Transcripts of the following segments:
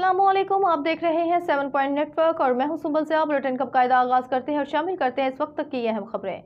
अस्सलामुअलैकुम, आप देख रहे हैं 7 पॉइंट नेटवर्क और मैं हूं सुबह से। आप बुलेटिन का कायदा आगाज करते हैं और शामिल करते हैं इस वक्त तक की अहम खबरें।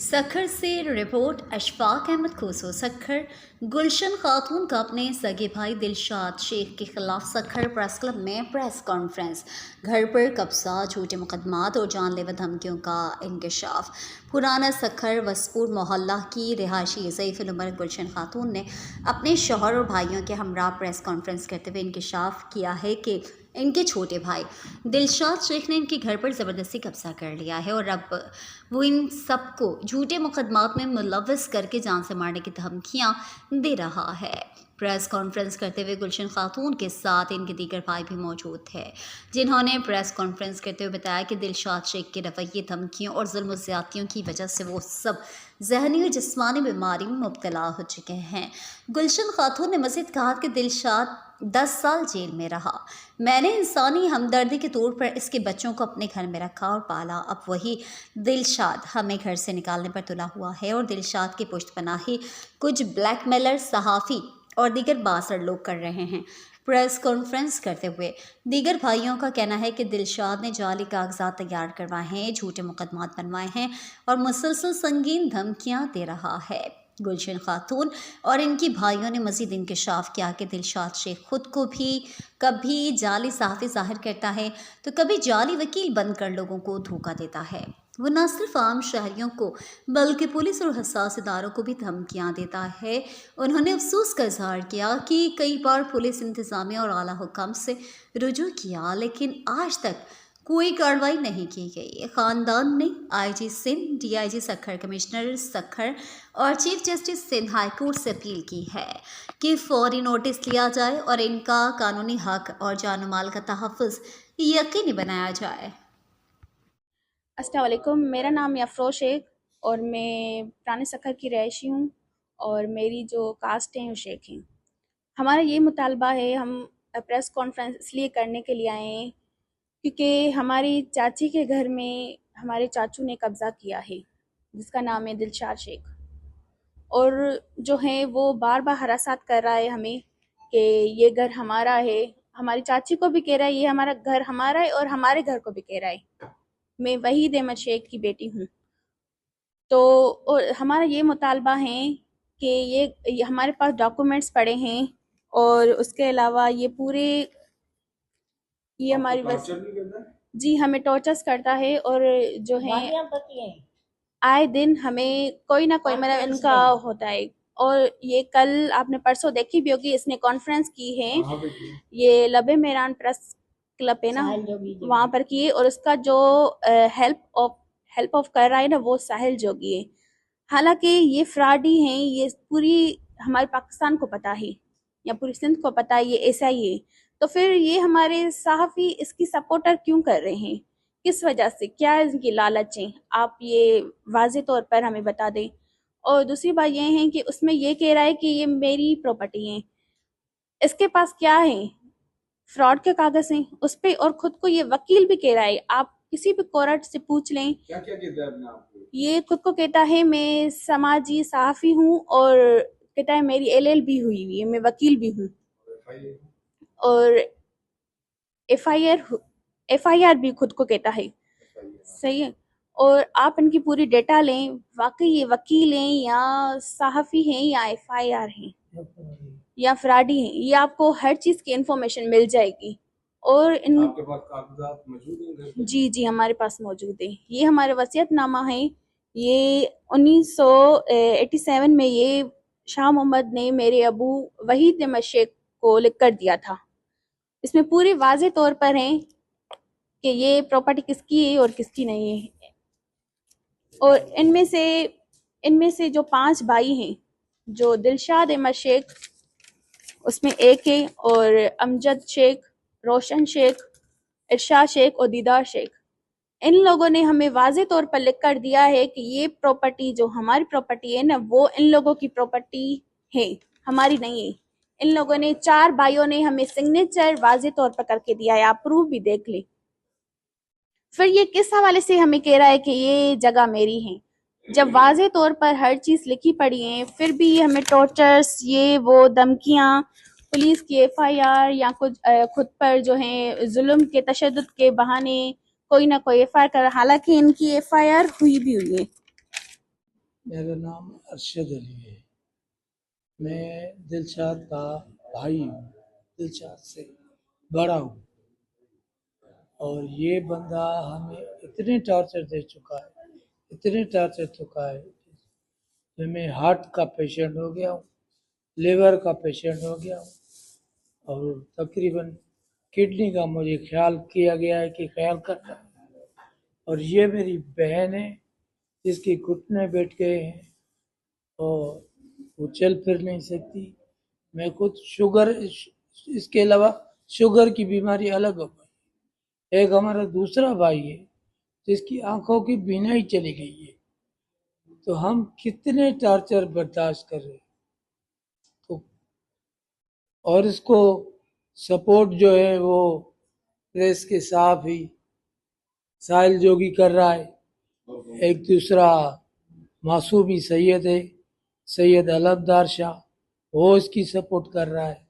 सखर से रिपोर्ट अशफाक अहमद खोसो। सखर गुलशन खातून का अपने सगे भाई दिलशाद शेख के खिलाफ सखर प्रेस क्लब में प्रेस कॉन्फ्रेंस। घर पर कब्जा, झूठे मुकदमात और जानलेवा धमकियों का इंकशाफ। पुराना सखर वसपुर मोहल्ला की रिहायशी ज़ईफ़ुल उमर गुलशन खातून ने अपने शौहर और भाइयों के हमरा प्रेस कॉन्फ्रेंस करते हुए इंकशाफ किया है कि इनके छोटे भाई दिलशाद शेख ने इनके घर पर ज़बरदस्ती कब्जा कर लिया है और अब वो इन सबको झूठे मुकदमात में मुलव्वस करके जान से मारने की धमकियां दे रहा है। प्रेस कॉन्फ्रेंस करते हुए गुलशन खातून के साथ इनके दीगर भाई भी मौजूद थे, जिन्होंने प्रेस कॉन्फ्रेंस करते हुए बताया कि दिलशाद शेख के रवैये, धमकियों और जुल्म ज़्यादतियों की वजह से वो सब जहनी और जिस्मानी बीमारी में मुब्तला हो चुके हैं। गुलशन खातून ने मज़ीद कहा कि दिलशाद 10 साल जेल में रहा। मैंने इंसानी हमदर्दी के तौर पर इसके बच्चों को अपने घर में रखा और पाला। अब वही दिलशाद हमें घर से निकालने पर तुला हुआ है और दिलशाद की पुश्तपनाही कुछ ब्लैकमेलर, सहाफ़ी और दीगर बासर लोग कर रहे हैं। प्रेस कॉन्फ्रेंस करते हुए दीगर भाइयों का कहना है कि दिलशाद ने जाली कागजात तैयार करवाए हैं, झूठे मुकदमात बनवाए हैं और मुसलसल संगीन धमकियां दे रहा है। गुलशन खातून और इनकी भाइयों ने मज़ीद इंकशाफ किया कि दिलशाद शेख खुद को भी कभी जाली सहाफ़ी ज़ाहिर करता है तो कभी जाली वकील बनकर लोगों को धोखा देता है। वो न सिर्फ आम शहरियों को बल्कि पुलिस और हसास इदारों को भी धमकियां देता है। उन्होंने अफसोस का इजहार किया कि कई बार पुलिस इंतज़ामिया और आला हुकाम से रुजू किया लेकिन आज तक कोई कार्रवाई नहीं की गई। ख़ानदान ने IG Sindh, DIG Sukkur, commissioner Sukkur और chief justice Sindh high court से अपील की है कि फौरी नोटिस लिया जाए और इनका कानूनी हक और जान माल का तहफ़्फ़ुज़ यकीनी बनाया जाए। अस्सलाम वालेकुम, मेरा नाम अफरोज़ शेख और मैं पुराने सखर की रहायशी हूँ और मेरी जो कास्ट है वो शेख हैं। हमारा ये मुतालबा है, हम प्रेस कॉन्फ्रेंस इसलिए करने के लिए आए हैं क्योंकि हमारी चाची के घर में हमारे चाचू ने कब्ज़ा किया है जिसका नाम है दिलशाद शेख, और जो है वो बार बार हरासात कर रहा है हमें कि ये घर हमारा है। हमारी चाची को भी कह रहा है ये हमारा घर हमारा है और हमारे घर को भी कह रहा है। मैं वहीद अहमद शेख की बेटी हूँ। तो और हमारा ये मुतालबा है कि ये हमारे पास डॉक्यूमेंट्स पड़े हैं और उसके अलावा ये पूरे ये हमारी जी हमें टॉर्चर्स करता है और जो है आए दिन हमें कोई ना कोई मतलब इनका होता है। और ये कल आपने परसों देखी भी होगी, इसने कॉन्फ्रेंस की है, ये लबे मेरान प्रेस क्लब है ना, वहाँ पर की है और उसका जो हेल्प ऑफ कर रहा है ना वो साहिल जोगी है। हालांकि ये फ्रॉडी हैं, ये पूरी हमारे पाकिस्तान को पता है या पूरी सिंध को पता है ये ऐसा ही है। तो फिर ये हमारे सहाफ़ी इसकी सपोर्टर क्यों कर रहे हैं, किस वजह से, क्या इनकी लालच है, आप ये वाज़े तौर पर हमें बता दें। और दूसरी बात ये है कि उसमें ये कह रहा है कि ये मेरी प्रॉपर्टी है, इसके पास क्या है, फ्रॉड के कागज हैं उस पे, और खुद को ये वकील भी कह रहा है। आप किसी भी कोर्ट से पूछ लें, क्या क्या कहता है अपने आप को, ये खुद को कहता है मैं समाजी सहाफ़ी हूँ और कहता है मेरी LLB हुई हुई है, मैं वकील भी हूँ और FIR भी खुद को कहता है। सही है। और आप इनकी पूरी डेटा लें, वाकई ये वकील हैं या सहाफ़ी हैं या FIR हैं या फ्रॉडी हैं, ये आपको हर चीज़ की इंफॉर्मेशन मिल जाएगी। और इन आपके पास कागजात मौजूद हैं? जी जी हमारे पास मौजूद है। ये हमारे वसीयतनामा है, ये 1987 में ये शाह मोहम्मद ने मेरे अबू वहीद अहमद शेख को लिख कर दिया था। इसमें पूरी वाज़े तौर पर है कि ये प्रॉपर्टी किसकी है और किसकी नहीं है। और इनमें से जो 5 भाई हैं, जो दिलशाद अहमद शेख उसमें एक है, और अमजद शेख, रोशन शेख, इरशाद शेख और दीदार शेख, इन लोगों ने हमें वाज़े तौर पर लिख कर दिया है कि ये प्रॉपर्टी जो हमारी प्रॉपर्टी है ना वो इन लोगों की प्रॉपर्टी है, हमारी नहीं है। इन लोगों ने 4 भाइयों ने हमें सिग्नेचर वाज़े तौर पर करके दिया है, आप प्रूफ भी देख लें। फिर ये किस हवाले से हमें कह रहा है कि ये जगह मेरी है, जब वाज़े तौर पर हर चीज़ लिखी पड़ी है, फिर भी ये हमें टॉर्चर्स, ये वो धमकियाँ पुलिस की एफआईआर या कुछ खुद पर जो है जुल्म के तशद्दुद के बहाने कोई ना कोई एफआईआर कर, हालांकि इनकी एफआईआर हुई भी हुई है। मेरा नाम अरशद अली है। मैं दिलशाद का भाई हूँ, दिलशाद से बड़ा हूँ। और ये बंदा हमें इतने टॉर्चर दे चुका है, इतने टॉर्चर चुका है कि मैं हार्ट का पेशेंट हो गया हूँ, लिवर का पेशेंट हो गया हूँ, और तकरीबन किडनी का मुझे ख्याल किया गया है कि ख्याल करना है। और ये मेरी बहन है जिसके घुटने बैठ गए हैं और वो चल फिर नहीं सकती। मैं खुद शुगर, इसके अलावा शुगर की बीमारी अलग हो गई। एक हमारा दूसरा भाई है जिसकी आंखों की बीनाई चली गई है। तो हम कितने टॉर्चर बर्दाश्त कर रहे हैं। तो और इसको सपोर्ट जो है वो प्रेस के साथ ही साहिल जोगी कर रहा है। एक दूसरा मासूमी सैयद है, सैयद अलमदार शाह, वो इसकी सपोर्ट कर रहा है।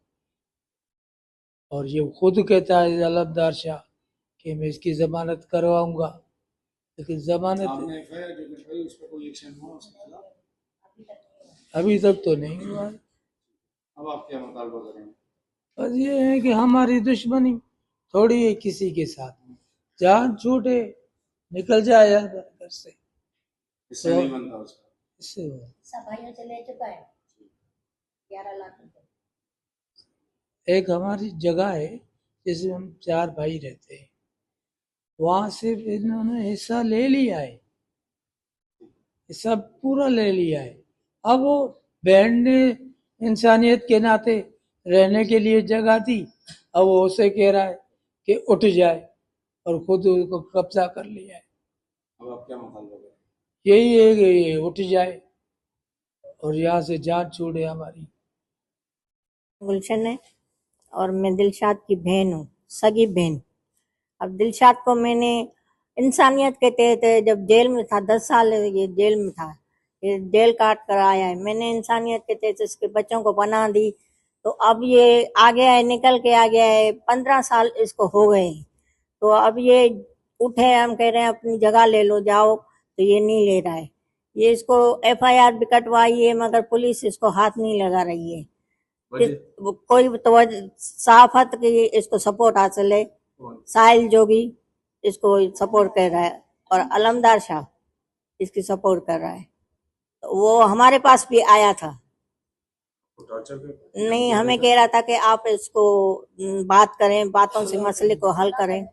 और ये खुद कहता है अलमदार शाह कि मैं इसकी जमानत करवाऊंगा, लेकिन जमानत अभी तक तो नहीं हुआ। अब आप क्या मुतालबा करेंगे? बस ये है कि हमारी दुश्मनी थोड़ी है किसी के साथ, जान छूटे निकल जाए यार घर से, इससे नहीं बनता उसका। इससे सब भाइयों से ले चुका है 11 लाख रुपए। एक हमारी जगह है जिसमें हम 4 भाई रहते हैं, वहां से इन्होंने हिस्सा ले लिया है, हिस्सा पूरा ले लिया है। अब वो बहन ने इंसानियत के नाते रहने के लिए जगह दी, अब वो उसे कह रहा है कि उठ जाए और खुद उसको कब्जा कर लिया है। अब आप क्या मुतालबा करेंगे? यही है कि ये उठ जाए और यहाँ से जान छूटे हमारी। गुलशन है और मैं दिलशाद की बहन हूँ, सगी बहन। अब दिलशाद को मैंने इंसानियत के तहत जब जेल में था 10 साल ये जेल में था, ये जेल काट कर आया है, मैंने इंसानियत के तहत इसके बच्चों को पनाह दी। तो अब ये आ गया है, निकल के आ गया है, 15 साल इसको हो गए। तो अब ये उठे, हम कह रहे हैं अपनी जगह ले लो जाओ, तो ये नहीं ले रहा है। ये इसको एफआईआर भी कटवाई है मगर पुलिस इसको हाथ नहीं लगा रही है। कोई तो साफत की इसको सपोर्ट हासिल है, साहिल जोगी इसको सपोर्ट कर रहा है और अलमदार शाह इसकी सपोर्ट कर रहा है। तो वो हमारे पास भी आया था, नहीं हमें कह रहा था कि आप इसको बात करें, बातों से मसले को हल करें,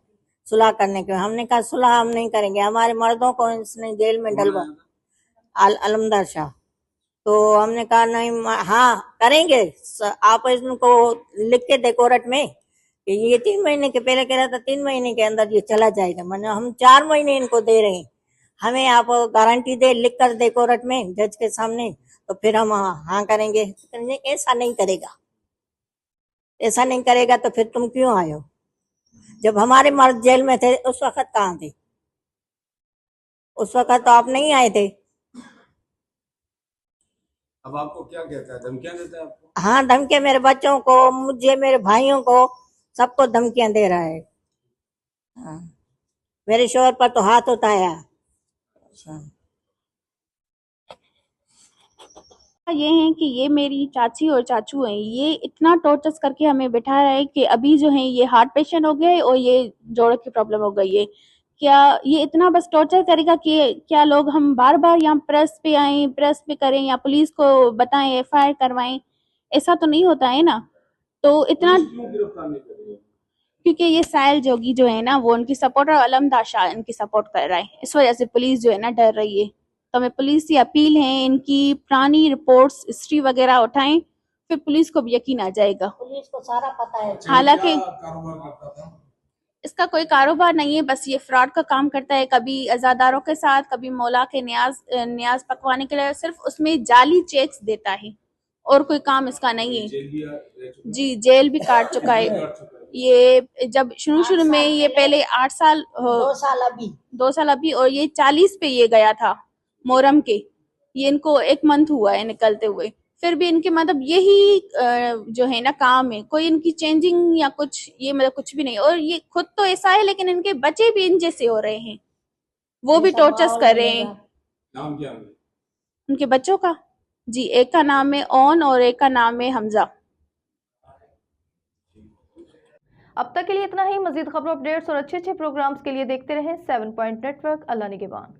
सुलह करने के। हमने कहा सुलह हम नहीं करेंगे, हमारे मर्दों को इसने जेल में डलवा, अलमदार शाह। तो हमने कहा नहीं, हाँ करेंगे, आप इनको लिख के दे कोर्ट में कि ये 3 महीने के पहले कह रहा था 3 महीने के अंदर ये चला जाएगा, मैंने हम 4 महीने इनको दे रहे हैं, हमें आप गारंटी दे, लिख कर दे कोर्ट में जज के सामने, तो फिर हम हाँ करेंगे। ऐसा नहीं करेगा, ऐसा नहीं करेगा तो फिर तुम क्यों आए हो? जब हमारे मर्द जेल में थे उस वक्त कहाँ थे? उस वक्त तो आप नहीं आए थे। अब आपको क्या कहता है, धमकियां देता है आपको? हाँ धमकियां, मेरे बच्चों को, मुझे, मेरे भाइयों को, सबको धमकियां दे रहा है। हाँ। मेरे शोहर पर तो हाथ उठाया। ये है कि ये मेरी चाची और चाचू हैं, ये इतना टॉर्चर करके हमें बैठा रहा है कि अभी जो है ये हार्ट पेशेंट हो गए और ये जोड़ की प्रॉब्लम हो गई है। क्या ये इतना बस टॉर्चर करेगा कि क्या लोग हम बार बार यहाँ प्रेस पे आए, प्रेस पे करें या पुलिस को बताएं, एफआईआर करवाएं? ऐसा तो नहीं होता है ना। तो इतना क्यों गिरफ्तार नहीं कर रही है? क्योंकि ये साहिल जोगी जो है ना वो उनकी सपोर्टर, अलमदार शाह इनकी सपोर्ट कर रहा है, इस वजह से पुलिस जो है ना डर रही है। तो हमें पुलिस से अपील है, इनकी पुरानी रिपोर्ट्स, हिस्ट्री वगैरह उठाएं, फिर पुलिस को भी यकीन आ जाएगा। पुलिस को सारा पता है। हालांकि क्या कारोबार करता था? इसका कोई कारोबार नहीं है, बस ये फ्रॉड का काम करता है, कभी अजादारों के साथ, कभी मौला के न्याज पकवाने के लिए सिर्फ उसमें जाली चेक्स देता है और कोई काम इसका नहीं है। जेल भी रह चुका है? जी जेल भी काट चुका है। काट चुका है। ये जब शुरू में ये पहले 8 साल 2 साल अभी 2 साल अभी, और ये 40 पे ये गया था मोहर्रम के, ये इनको 1 मंथ हुआ है निकलते हुए। फिर भी इनके मतलब यही जो है ना काम है, कोई इनकी चेंजिंग या कुछ ये मतलब कुछ भी नहीं। और ये खुद तो ऐसा है लेकिन इनके बच्चे भी इन जैसे हो रहे हैं, वो भी जैसा टॉर्चर्स माहौल कर रहे हैं बनेगा। नाम क्या है? उनके बच्चों का। जी, एक का नाम है ओन और एक का नाम है हमजा। अब तक के लिए इतना ही। मजीद खबरों, अपडेट्स और अच्छे अच्छे प्रोग्राम्स के लिए देखते रहें 7 पॉइंट नेटवर्क। अल्लाह निगहबान।